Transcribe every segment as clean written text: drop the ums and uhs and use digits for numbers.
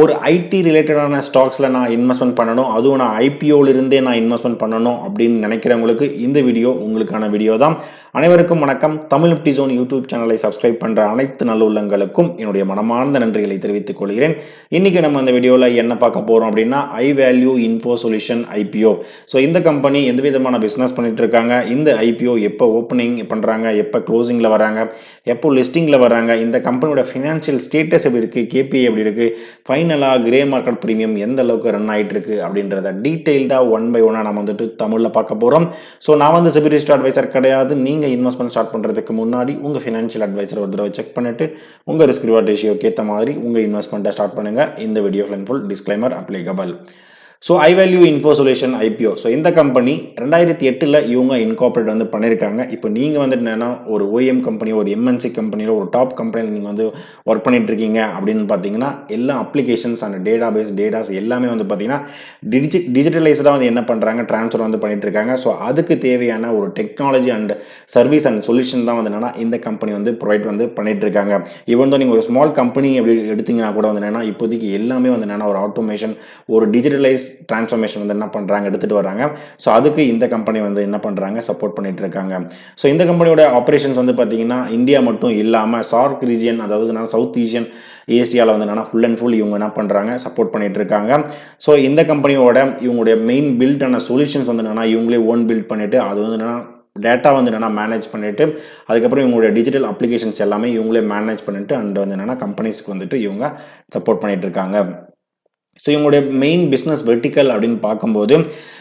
ஒரு ஐடி ரிலேட்டடான ஸ்டாக்ஸில் நான் இன்வெஸ்ட்மெண்ட் பண்ணணும், அதுவும் நான் ஐபிஓலிருந்தே நான் இன்வெஸ்ட்மெண்ட் பண்ணணும் அப்படின்னு நினைக்கிறவங்களுக்கு இந்த வீடியோ உங்களுக்கான வீடியோ தான். அனைவருக்கும் வணக்கம். தமிழ் நிப்டி ஜோன் யூடியூப் சேனலை சப்ஸ்கிரைப் பண்ணுற அனைத்து நல்லுள்ளங்களுக்கும் என்னுடைய மனமார்ந்த நன்றிகளை தெரிவித்துக் கொள்கிறேன். இன்றைக்கி நம்ம இந்த வீடியோவில் என்ன பார்க்க போகிறோம் அப்படின்னா ஐ value info solution IPO. So இந்த கம்பெனி எந்த விதமான பிஸ்னஸ் பண்ணிட்டு இருக்காங்க, இந்த ஐபிஓ எப்போ ஓப்பனிங் பண்ணுறாங்க, எப்போ க்ளோசிங்கில் வராங்க, எப்போ லிஸ்டிங்கில் வராங்க, இந்த கம்பெனியோட ஃபினான்ஷியல் ஸ்டேட்டஸ் எப்படி இருக்குது, கேபிஐ எப்படி இருக்குது, ஃபைனலாக கிரே மார்க்கெட் ப்ரீமியம் எந்த அளவுக்கு ரன் ஆகிட்டு இருக்கு அப்படின்றத டீட்டெயில்டாக ஒன் பை ஒன்னாக நம்ம வந்துட்டு தமிழில் பார்க்க போகிறோம். ஸோ நான் வந்து செபி ரிஜிஸ்டர்ட் அட்வைசர் கிடையாது. நீங்கள் இன்வெஸ்ட்மெண்ட் ஸ்டார்ட் பண்ணுறதுக்கு முன்னாடி உங்கள் ஃபினான்ஷியல் அட்வைசர் ஒரு தடவை செக் பண்ணிவிட்டு உங்கள் ரிஸ்க் ரிவார்ட் ரேஷியோக்கு ஏற்ற மாதிரி உங்கள் இன்வெஸ்ட்மெண்ட்டை ஸ்டார்ட் பண்ணுங்கள். இந்த video full disclaimer applicable. So I value info solution IPO. So இந்த கம்பெனி 2008 இவங்க இன்கார்பரேட் வந்து பண்ணியிருக்காங்க. இப்போ நீங்கள் வந்துட்டு என்னென்னா ஒரு ஓஎம் கம்பெனி, ஒரு எம்என்சி கம்பெனியில், ஒரு டாப் கம்பெனியில் நீங்கள் வந்து ஒர்க் பண்ணிட்டு இருக்கீங்க அப்படின்னு பார்த்தீங்கன்னா எல்லா அப்ளிகேஷன்ஸ் அண்ட் டேட்டாஸ் எல்லாமே வந்து பார்த்தீங்கன்னா டிஜிட்டலைஸ்டாக வந்து என்ன பண்ணுறாங்க, ட்ரான்ஸ்ஃபர் வந்து பண்ணிட்டு இருக்காங்க. ஸோ அதுக்கு தேவையான ஒரு technology and service and solution தான் வந்து என்னென்னா இந்த கம்பெனி வந்து ப்ரொவைட் வந்து பண்ணிட்டு இருக்காங்க. ஈவன் தான் நீங்கள் ஒரு ஸ்மால் கம்பெனி அப்படி எடுத்தீங்கன்னா கூட வந்து என்னென்னா இப்போதைக்கு எல்லாமே வந்து என்னென்னா ஒரு ஆட்டோமேஷன், ஒரு டிஜிட்டலைஸ் டிரான்ஸ்ஃபர்மேஷன் வந்து என்ன பண்ணுறாங்க, எடுத்துகிட்டு வராங்க. ஸோ அதுக்கு இந்த கம்பெனி வந்து என்ன பண்ணுறாங்க, சப்போர்ட் பண்ணிட்டு இருக்காங்க. ஸோ இந்த கம்பெனியோட ஆப்ரேஷன்ஸ் வந்து பார்த்தீங்கன்னா இந்தியா மட்டும் இல்லாமல் சார்க் ரீஜியன், அதாவது சவுத் ஏஷியன் ஏசியாவில் வந்து என்னன்னா ஃபுல் அண்ட் ஃபுல் இவங்க என்ன பண்ணுறாங்க, சப்போர்ட் பண்ணிட்டு இருக்காங்க. ஸோ இந்த கம்பெனியோட இவங்களுடைய மெயின் பில்டான சொல்யூஷன்ஸ் வந்து என்னன்னா இவங்களே ஓன் பில்ட் பண்ணிட்டு அது வந்து என்னன்னா டேட்டா வந்து என்னென்னா மேனேஜ் பண்ணிவிட்டு அதுக்கப்புறம் இவங்களுடைய டிஜிட்டல் அப்ளிகேஷன்ஸ் எல்லாமே இவங்களே மேனேஜ் பண்ணிவிட்டு அண்ட் வந்து என்னென்னா கம்பெனிஸ்க்கு வந்துட்டு இவங்க சப்போர்ட் பண்ணிட்டு இருக்காங்க. ஸோ இவங்களுடைய மெயின் பிஸ்னஸ் வெர்டிக்கல் அப்படின்னு பார்க்கும்போது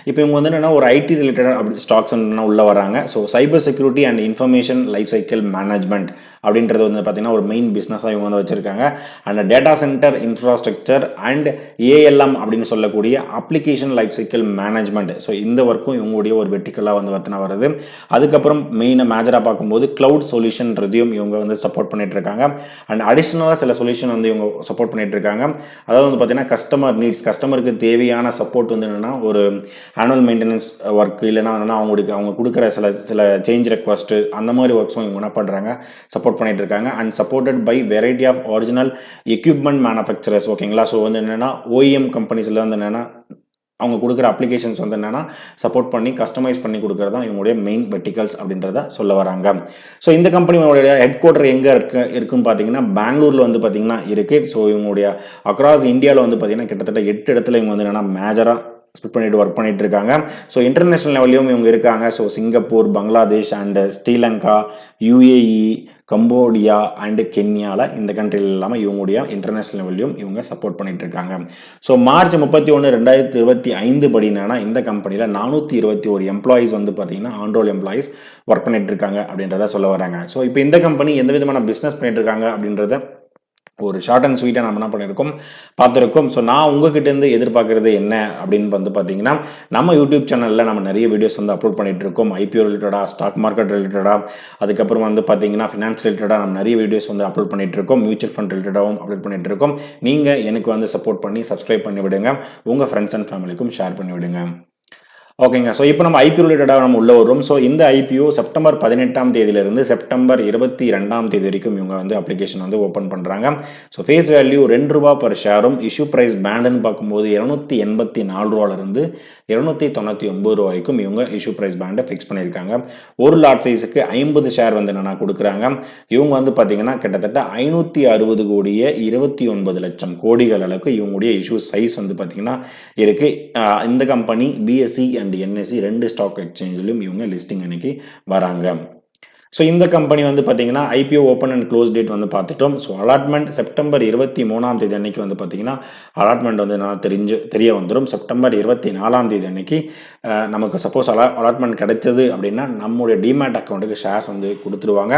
இப்போ இவங்க வந்து என்னென்னா ஒரு ஐடி ரிலேட்டடாக அப்படி ஸ்டாக்ஸ் வந்து உள்ளே வராங்க. So cyber security and information life cycle management அப்படின்றது வந்து பார்த்தீங்கன்னா ஒரு மெயின் பிஸ்னஸாக இவங்க வந்து வச்சுருக்காங்க. And data centre infrastructure and ALM அப்படின்னு சொல்லக்கூடிய application life cycle management. So இந்த ஒர்க்கும் இவங்களுடைய ஒரு வெர்டிக்கலாக வந்து பார்த்தீங்கன்னா வருது. அதுக்கப்புறம் மெயினாக மேஜராக பார்க்கும்போது க்ளவுட் சொல்யூஷன்றதையும் இவங்க வந்து சப்போர்ட் பண்ணிட்டு இருக்காங்க. அண்ட் அடிஷ்னலாக சில சொல்யூஷன் வந்து இவங்க சப்போர்ட் பண்ணிட்டு இருக்காங்க. அதாவது வந்து பார்த்தீங்கன்னா கஸ்டமருக்கு தேவையான சப்போர்ட் வந்து என்னென்னா ஒரு ஆனுவல் மெயின்டெனன்ஸ் ஒர்க், இல்லைனா என்னென்னா அவங்க கொடுக்குற சில சேஞ்ச் ரெக்வஸ்ட்டு அந்த மாதிரி ஒர்க்ஸும் இவங்க என்ன பண்ணுறாங்க, சப்போர்ட் பண்ணிட்டு இருக்காங்க. And supported by variety of original equipment manufacturers. ஓகேங்களா. ஸோ வந்து என்னென்னா ஓஇஎம் கம்பெனிஸில் வந்து என்னென்னா அவங்க கொடுக்குற அப்ளிகேஷன்ஸ் வந்து என்னென்னா சப்போர்ட் பண்ணி கஸ்டமைஸ் பண்ணி கொடுக்குறது தான் இவங்களுடைய மெயின் வெர்டிகல்ஸ் அப்படின்றத சொல்ல வராங்க. ஸோ இந்த கம்பெனியோடைய ஹெட் குவார்ட்டர் எங்கே இருக்குன்னு பார்த்தீங்கன்னா பெங்களூரில் வந்து பார்த்தீங்கன்னா இருக்குது. ஸோ இவங்களுடைய அக்ராஸ் இந்தியாவில் வந்து பார்த்தீங்கன்னா கிட்டத்தட்ட 8 இடத்துல இவங்க வந்து என்னென்னா மேஜராக ஸ்பிட் பண்ணிட்டு ஒர்க் பண்ணிட்டு இருக்காங்க. ஸோ இன்டர்நேஷனல் லெவல்லையும் இவங்க இருக்காங்க. So Singapore, Bangladesh and Sri Lanka, UAE, Cambodia and கென்யாவில் இந்த கண்ட்ரியில் இல்லாமல் இவங்களுடைய இன்டர்நேஷனல் லெவல்லையும் இவங்க சப்போர்ட் பண்ணிட்டு இருக்காங்க. ஸோ மார்ச் 31, 2025 படி என்னன்னா இந்த கம்பெனியில் 421 எம்ப்ளாயீஸ் வந்து பார்த்தீங்கன்னா ஆன்ரோல் எம்ப்ளாயீஸ் ஒர்க் பண்ணிட்டு இருக்காங்க அப்படின்றத சொல்ல வராங்க. ஸோ இப்போ இந்த கம்பெனி எந்த விதமான பிஸ்னஸ் பண்ணிட்டு இருக்காங்க அப்படின்றத ஒரு ஷார்ட் அண்ட் ஸ்வீட்டாக நம்ம என்ன பண்ணியிருக்கோம், பார்த்துருக்கோம். ஸோ நான் உங்ககிட்டேருந்து எதிர்பார்க்குறது என்ன அப்படின்னு வந்து பார்த்தீங்கன்னா நம்ம யூடியூப் சேனலில் நம்ம நிறைய வீடியோஸ் வந்து அப்லோட் பண்ணிட்டு இருக்கோம். ஐபிஓ ரிலேட்டடாக, ஸ்டாக் மார்க்கெட் ரிலேட்டடாக, அதுக்கப்புறம் வந்து பார்த்தீங்கன்னா ஃபினான்ஸ் ரிலேட்டடாக நம்ம நிறைய வீடியோஸ் வந்து அப்லோட் பண்ணிட்டு இருக்கோம். மியூச்சுவல் ஃபண்ட் ரிலேட்டடாகவும் அப்லோட் பண்ணிட்டு இருக்கோம். நீங்கள் எனக்கு வந்து சப்போர்ட் பண்ணி சப்ஸ்கிரைப் பண்ணி விடுங்க, உங்கள் ஃப்ரெண்ட்ஸ் அண்ட் ஃபேமிலிக்கும் ஷேர் பண்ணி விடுங்க. ஓகேங்க. ஸோ இப்போ நம்ம ஐபிஓ ரிலேட்டடாக நம்ம உள்ள வரும். ஸோ இந்த ஐபிஓ செப்டம்பர் 18 செப்டம்பர் 22 வரைக்கும் இவங்க வந்து அப்ளிகேஷன் வந்து ஓப்பன் பண்ணுறாங்க. ஸோ ஃபேஸ் வேல்யூ ₹2 பர் ஷேரும், இஷ்யூ ப்ரைஸ் பேண்டுன்னு பார்க்கும்போது ₹284 ₹299 வரைக்கும் இவங்க இஷ்யூ ப்ரைஸ் பேண்டை ஃபிக்ஸ் பண்ணியிருக்காங்க. ஒரு லாட் சைஸுக்கு 50 ஷேர் வந்து என்னென்னா கொடுக்குறாங்க. இவங்க வந்து பார்த்தீங்கன்னா கிட்டத்தட்ட 560 கோடியே 29 லட்சம் கோடிகள் அளவுக்கு இவங்களுடைய இஷ்யூ சைஸ் வந்து பார்த்தீங்கன்னா இருக்குது. இந்த company BSE and NSE 2 stock எக்ஸ்சேஞ்சிலும் இவங்க லிஸ்டிங் அன்னைக்கு வராங்க. ஸோ இந்த கம்பெனி வந்து பார்த்தீங்கன்னா IPO open and close date வந்து பார்த்துட்டோம். ஸோ அலாட்மெண்ட் செப்டம்பர் 23 அன்னைக்கு வந்து பார்த்தீங்கன்னா அலாட்மெண்ட் வந்து நான் தெரிய வந்துடும். செப்டம்பர் 24 அன்னைக்கு நமக்கு சப்போஸ் அலாட்மெண்ட் கிடைச்சது அப்படின்னா நம்முடைய டிமேட் அக்கௌண்ட்டுக்கு ஷேர்ஸ் வந்து கொடுத்துருவாங்க.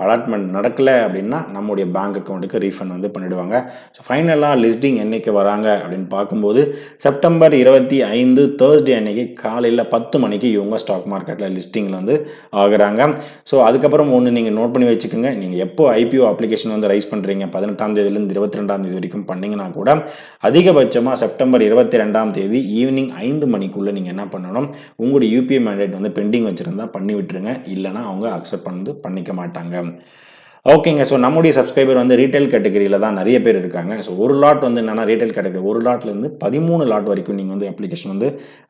அலாட்மெண்ட் நடக்கலை அப்படின்னா நம்முடைய பேங்க் அக்கௌண்ட்டுக்கு ரீஃபண்ட் வந்து பண்ணிவிடுவாங்க. ஸோ ஃபைனலாக லிஸ்டிங் என்னைக்கு வராங்க அப்படின்னு பார்க்கும்போது செப்டம்பர் 25 தேர்ஸ்டே அன்னைக்கு காலையில் 10 மணிக்கு இவங்க ஸ்டாக் மார்க்கெட்டில் லிஸ்டிங்கில் வந்து ஆகுறாங்க. ஸோ அதுக்கப்புறம் ஒன்று நீங்கள் நோட் பண்ணி வச்சுக்கோங்க. நீங்கள் எப்போ ஐபிஓ அப்ளிகேஷன் வந்து ரைஸ் பண்ணுறீங்க 18 22 வரைக்கும் பண்ணிங்கன்னா கூட அதிகபட்சமாக செப்டம்பர் 22 ஈவினிங் 5 மணிக்குள்ளே நீங்கள் என்ன பண்ணணும், உங்களுடைய யூபிஐ மேண்டேட் வந்து பெண்டிங் வச்சுருந்தா பண்ணி விட்டுருங்க. இல்லைனா அவங்க அக்செப்ட் பண்ணிக்க மாட்டாங்க. ஓகேங்க. ஸோ நம்முடைய சப்ஸ்கிரைபர் வந்து ரீட்டெயில் கேட்டகரியில தான் நெறைய பேர் இருக்காங்க. ஸோ ஒரு லாட் வந்து என்னன்னா ரீட்டெயில் கேட்டகரி ஒரு லாட்லேருந்து 13 லாட் வரைக்கும் நீங்க வந்து அப்ளிகேஷன் வந்து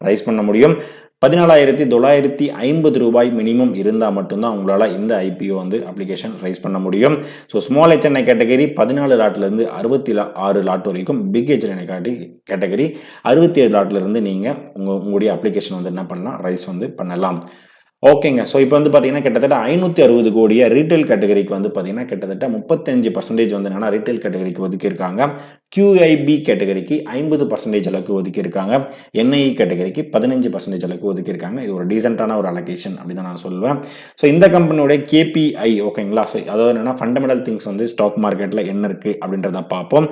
ரைஸ் பண்ண முடியும். ரூ. 14,950 மினிமம் இருந்தா மட்டும் தான் உங்களால இந்த ஐபிஓ வந்து அப்ளிகேஷன் ரைஸ் பண்ண முடியும். So small HNI category 14 லாட்லேருந்து 66 lot வரைக்கும், பிக் ஹெச்என்ஐ கேட்டகரி 67 லாட்லேருந்து நீங்க உங்களுடைய அப்ளிகேஷன் வந்து என்ன பண்ணலாம், ரைஸ் வந்து பண்ணலாம். ஓகேங்க. ஸோ இப்போ வந்து பார்த்தீங்கன்னா, கிட்டத்தட்ட 560 கோடிய ரீட்டெயில் கேட்டகரிக்கு வந்து பார்த்தீங்கன்னா, கிட்டத்தட்ட 35% வந்து என்னன்னா ரீட்டெயில் கேட்டகரிக்கு ஒதுக்கியிருக்காங்க. QIB கேட்டகரிக்கு 50% அளவுக்கு ஒதுக்கியிருக்காங்க. NIE கேட்டகரிக்கு 15% அளவுக்கு ஒதுக்கியிருக்காங்க. இது ஒரு டீசென்ட்டான ஒரு அலோகேஷன் அப்படின்னு தான் நான் சொல்லுவேன். ஸோ இந்த கம்பெனியோட KPI ஓகேங்களா? ஸோ அதாவது என்னன்னா ஃபண்டமெண்டல் திங்ஸ் வந்து ஸ்டாக் மார்க்கெட்ல என்ன இருக்கு அப்படின்றத பார்ப்போம்.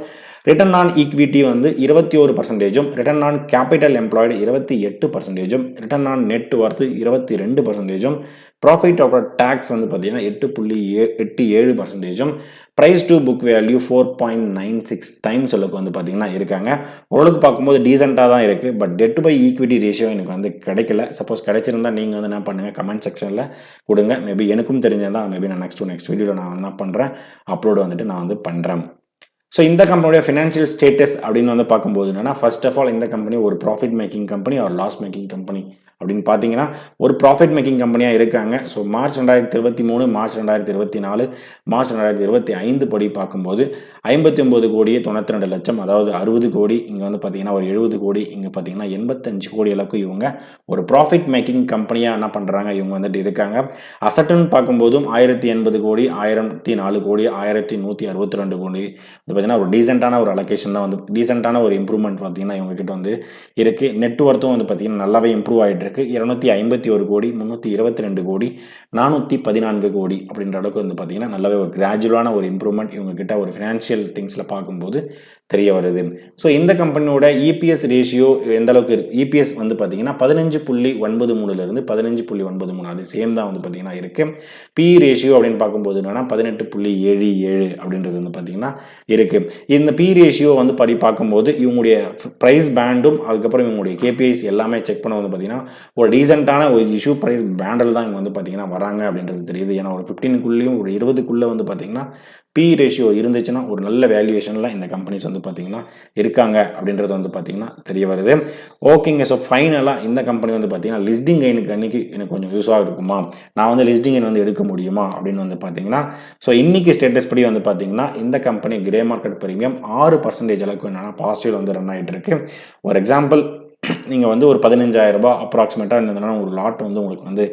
ரிட்டர்ன் ஆன் ஈக்விட்டி வந்து 21%, return on capital employed 28%, return on net worth 22%, profit after tax வந்து பார்த்தீங்கன்னா 8.87%, price to book value 4.96 times அளவுக்கு வந்து பார்த்தீங்கன்னா இருக்காங்க. ஓரளவுக்கு பார்க்கும்போது டீசெண்டாக தான் இருக்குது. But debt by equity ratio எனக்கு வந்து கிடைக்கல. சப்போஸ் கிடைச்சிருந்தா நீங்கள் வந்து என்ன பண்ணுங்கள், கமெண்ட் செக்ஷனில் கொடுங்க. மேபி எனக்கும் தெரிஞ்சிருந்தால் மேபி நான் நெக்ஸ்ட் வீடியோவில் நான் என்ன பண்ணுறேன், அப்லோடு வந்துட்டு நான் வந்து பண்ணுறேன். ஸோ இந்த கம்பெனியோட ஃபினான்ஷியல் ஸ்டேட்டஸ் அப்படின்னு வந்து பார்க்கும்போது என்னன்னா, ஃபர்ஸ்ட் ஆஃப் ஆல் இந்த கம்பெனி ஒரு profit making company or loss making company அப்படின்னு பார்த்தீங்கன்னா, ஒரு ப்ராஃபிட் மேக்கிங் கம்பெனியாக இருக்காங்க. ஸோ மார்ச் 2023, மார்ச் 2024, மார்ச் 2025 படி பார்க்கும்போது 59 கோடியே 92 லட்சம், அதாவது 60 கோடி, இங்கே வந்து பார்த்தீங்கன்னா ஒரு 70 கோடி, இங்கே பார்த்தீங்கன்னா 85 கோடி அளவுக்கு இவங்க ஒரு ப்ராஃபிட் மேக்கிங் கம்பெனியாக என்ன பண்ணுறாங்க, இவங்க வந்துட்டு இருக்காங்க. அசட்டுன்னு பார்க்கும்போதும் 1080 கோடி, 1004 கோடி, 1162 கோடி பார்த்தீங்கன்னா ஒரு டீசென்ட்டான ஒரு அலோகேஷன் தான் வந்து டீசென்ட்டான ஒரு இம்ப்ரூவ்மெண்ட் பார்த்தீங்கன்னா இவங்ககிட்ட வந்து இருக்குது. நெட் ஒர்த்தும் வந்து பார்த்தீங்கன்னா நல்லாவே இம்ப்ரூவ் ஆகிட்டு இருக்கு. 251 கோடி, 322 கோடி, 414 கோடி அப்படின்ற அளவுக்கு வந்து பார்த்தீங்கன்னா நல்லாவே ஒரு கிராஜுவலான ஒரு இம்ப்ரூவ்மெண்ட் இவங்ககிட்ட ஒரு ஃபினான்ஷியல் திங்ஸில் பார்க்கும்போது தெரிய வருது. ஸோ இந்த கம்பெனியோட இபிஎஸ் ரேஷியோ எந்த அளவுக்கு இருக்கு, இபிஎஸ் வந்து பார்த்தீங்கன்னா 15.93லேருந்து 15.93, அது சேம் தான் வந்து பார்த்தீங்கன்னா இருக்கு. பி ரேஷியோ அப்படின்னு பார்க்கும்போது என்னன்னா 18.77 அப்படின்றது வந்து பார்த்தீங்கன்னா இருக்கு. இந்த பி ரேஷியோ வந்து பார்க்கும்போது இவங்களுடைய ப்ரைஸ் பேண்டும் அதுக்கப்புறம் இவங்களுடைய கேபிஐஸ் எல்லாமே செக் பண்ண வந்து பார்த்தீங்கன்னா ஒரு டீசென்ட்டான ஒரு இஷ்யூ ப்ரைஸ் பேண்டில் தான் இவங்க வந்து பார்த்தீங்கன்னா வராங்க அப்படின்றது தெரியுது. ஏன்னா ஒரு 15க்குள்ளேயும் ஒரு 20க்குள்ளே வந்து பார்த்தீங்கன்னா பி ரேஷியோ இருந்துச்சுன்னா ஒரு நல்ல வேல்யூவேஷனில் இந்த கம்பெனிஸ் வந்து பார்த்தீங்கன்னா இருக்காங்க அப்படின்றது வந்து பார்த்தீங்கன்னா தெரிய வருது. ஓகேங்க. ஸோ ஃபைனலாக இந்த கம்பெனி வந்து பார்த்தீங்கன்னா லிஸ்டிங் அன்னைக்கு எனக்கு கொஞ்சம் யூஸாக இருக்குமா, நான் வந்து லிஸ்டிங் வந்து எடுக்க முடியுமா அப்படின்னு வந்து பார்த்தீங்கன்னா, ஸோ இன்னைக்கு ஸ்டேட்டஸ் படி வந்து பார்த்தீங்கன்னா இந்த கம்பெனி கிரே மார்க்கெட் பிரீமியம் 6% அளவுக்கு என்னன்னா பாசிட்டிவ் வந்து ரன் ஆகிட்டு இருக்கு. ஒரு எக்ஸாம்பிள், நீங்கள் வந்து ஒரு 15,000 அப்ராக்சிமேட்டாக இருந்ததுன்னா ஒரு லாட் வந்து உங்களுக்கு வந்து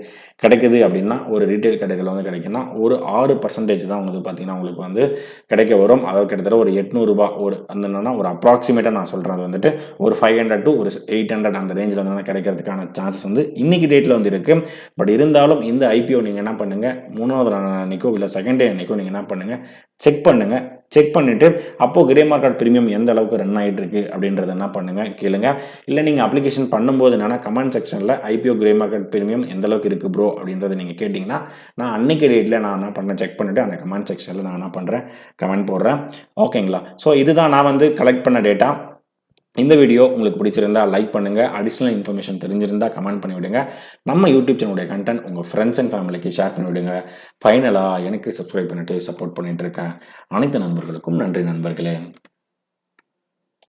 கிடைக்குது அப்படின்னா, ஒரு ரீட்டைல் கடைகளில் வந்து கிடைக்குன்னா ஒரு 6% தான் வந்து பார்த்தீங்கன்னா உங்களுக்கு வந்து கிடைக்க வரும். அதாவது கிட்டத்தட்ட ஒரு 800 ஒரு அந்த என்னன்னா ஒரு அப்ராக்சிமேட்டாக நான் சொல்கிறது வந்துட்டு ஒரு 500 to ஒரு 800 அந்த ரேஞ்சில் வந்து கிடைக்கிறதுக்கான சான்சஸ் வந்து இன்னைக்கு டேட்டில் வந்து இருக்குது. பட் இருந்தாலும் இந்த ஐபிஓ நீங்கள் என்ன பண்ணுங்கள், 3வது நாள் அன்னைக்கோ இல்லை செகண்ட் டே அன்னைக்கோ நீங்கள் என்ன பண்ணுங்கள், செக் பண்ணுங்கள். செக் பண்ணிவிட்டு அப்போது கிரே மார்க்கெட் பிரீமியம் எந்த அளவுக்கு ரன் ஆகிட்டு இருக்கு அப்படின்றத என்ன பண்ணுங்கள் கேளுங்க. இல்லை நீங்கள் அப்ளிகேஷன் பண்ணும்போது என்னன்னா கமெண்ட் செக்ஷனில் ஐபிஓ கிரே மார்க்கெட் பிரீமியம் எந்த அளவுக்கு இருக்குது ப்ரோ அப்படின்றத நீங்கள் கேட்டிங்கன்னா, நான் அன்னைக்கு டேட்டில் நான் என்ன பண்ணேன் செக் பண்ணிவிட்டு அந்த கமெண்ட் செக்ஷனில் நான் என்ன பண்ணுறேன் கமெண்ட் போடுறேன். ஓகேங்களா? ஸோ இதுதான் நான் வந்து கலெக்ட் பண்ண டேட்டா. இந்த வீடியோ உங்களுக்கு பிடிச்சிருந்தா லைக் பண்ணுங்கள். அடிஷ்னல் இன்ஃபர்மேஷன் தெரிஞ்சிருந்தால் கமெண்ட் பண்ணிவிடுங்க. நம்ம யூடியூப் சேனலுடைய கண்டென்ட் உங்கள் ஃப்ரெண்ட்ஸ் அண்ட் ஃபேமிலிக்கு ஷேர் பண்ணிவிடுங்க. ஃபைனலாக எனக்கு சப்ஸ்கிரைப் பண்ணிட்டு சப்போர்ட் பண்ணிட்டு இருக்கேன் அனைத்து நண்பர்களுக்கும் நன்றி நண்பர்களே.